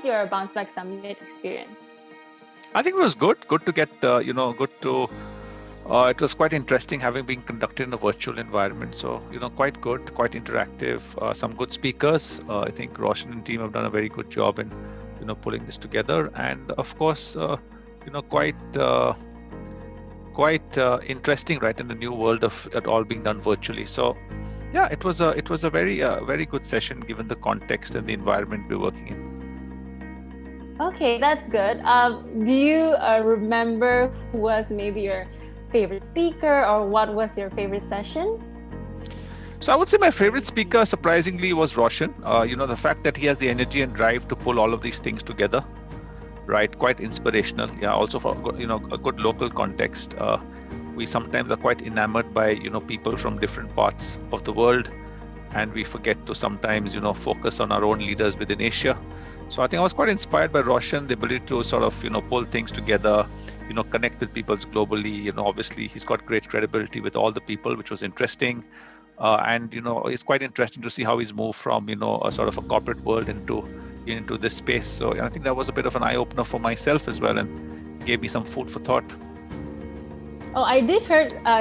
was your Bounce Back Summit experience? I think it was good. Good to get, good to. It was quite interesting having been conducted in a virtual environment. So, quite good, quite interactive. Some good speakers. I think Roshan and team have done a very good job in, pulling this together. And of course, quite interesting, right, in the new world of it all being done virtually. So, yeah, it was a very good session given the context and the environment we're working in. Okay, that's good. Do you remember who was maybe your favorite speaker, or what was your favorite session? So I would say my favorite speaker, surprisingly, was Roshan. The fact that he has the energy and drive to pull all of these things together, right? Quite inspirational. Yeah, also for a good local context. We sometimes are quite enamored by people from different parts of the world, and we forget to sometimes focus on our own leaders within Asia. So I think I was quite inspired by Roshan, the ability to sort of pull things together, connect with people globally. Obviously he's got great credibility with all the people, which was interesting. And it's quite interesting to see how he's moved from a sort of a corporate world into this space. So I think that was a bit of an eye opener for myself as well, and gave me some food for thought. Oh, I did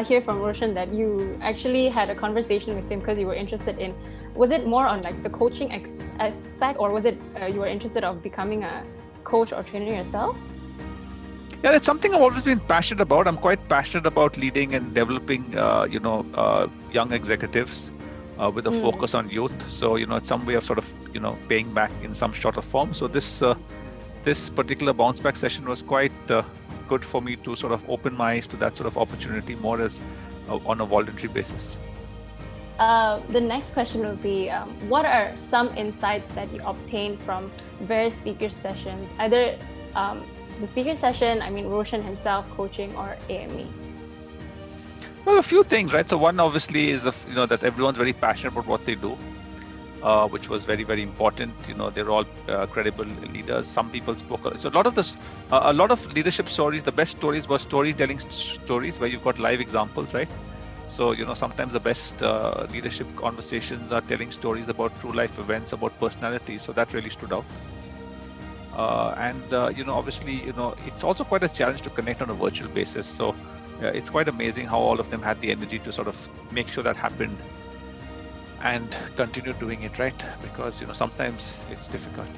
hear from Roshan that you actually had a conversation with him because you were interested in. Was it more on like the coaching aspect, or was it you were interested of becoming a coach or trainer yourself? Yeah, that's something I've always been passionate about. I'm quite passionate about leading and developing, young executives with a focus on youth. So, it's some way of sort of, paying back in some shorter form. So this particular bounce back session was quite good for me to sort of open my eyes to that sort of opportunity more as on a voluntary basis. The next question will be, what are some insights that you obtained from various speaker sessions, either the speaker session, Roshan himself coaching, or AME? Well, a few things, right? So one obviously is that everyone's very passionate about what they do, which was very, very important. They're all credible leaders. Some people spoke. So a lot of leadership stories, the best stories were storytelling stories where you've got live examples, right? So, sometimes the best leadership conversations are telling stories about true life events, about personality. So that really stood out. Obviously, it's also quite a challenge to connect on a virtual basis. So it's quite amazing how all of them had the energy to sort of make sure that happened and continue doing it, right? Because, sometimes it's difficult.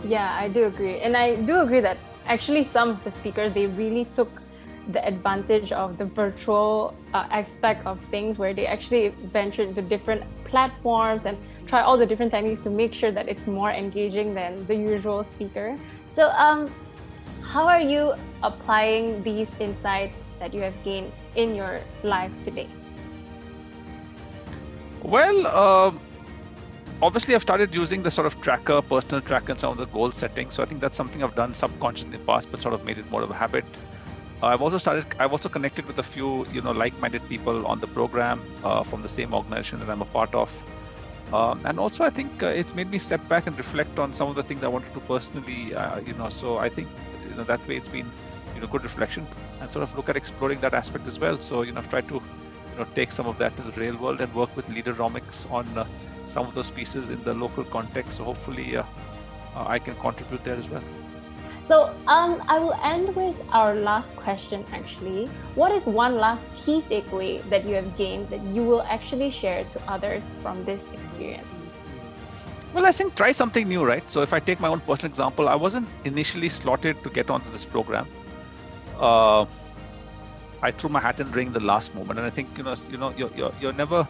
Yeah, I do agree. And I do agree that actually some of the speakers, they really took the advantage of the virtual aspect of things, where they actually ventured into different platforms and try all the different techniques to make sure that it's more engaging than the usual speaker. So how are you applying these insights that you have gained in your life today? Well, obviously I've started using the sort of personal tracker, and some of the goal setting. So I think that's something I've done subconsciously in the past, but sort of made it more of a habit. I've also connected with a few, like-minded people on the program from the same organization that I'm a part of. And also I think it's made me step back and reflect on some of the things I wanted to personally, so I think, that way it's been, good reflection, and sort of look at exploring that aspect as well. So, I've tried to, take some of that to the real world and work with Leaderomics on some of those pieces in the local context. So hopefully I can contribute there as well. So I will end with our last question actually. What is one last key takeaway that you have gained that you will actually share to others from this experience? Well, I think try something new, right? So if I take my own personal example, I wasn't initially slotted to get onto this program. I threw my hat in the ring the last moment, and I think you're never,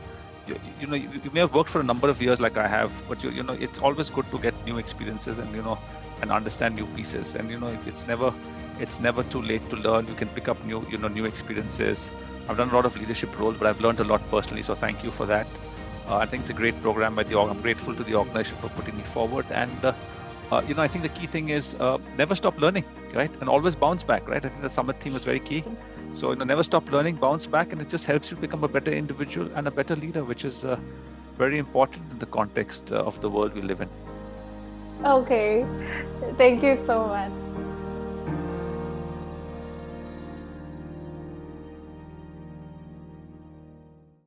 you may have worked for a number of years like I have, but it's always good to get new experiences and understand new pieces, and it's never too late to learn. You can pick up new experiences. I've done a lot of leadership roles, but I've learned a lot personally, so thank you for that. I think it's a great program by the org. I'm grateful to the organization for putting me forward, and I think the key thing is never stop learning, right? And always bounce back, right? I think the summit theme was very key. So never stop learning, bounce back, and it just helps you become a better individual and a better leader, which is very important in the context of the world we live in. Okay, thank you so much.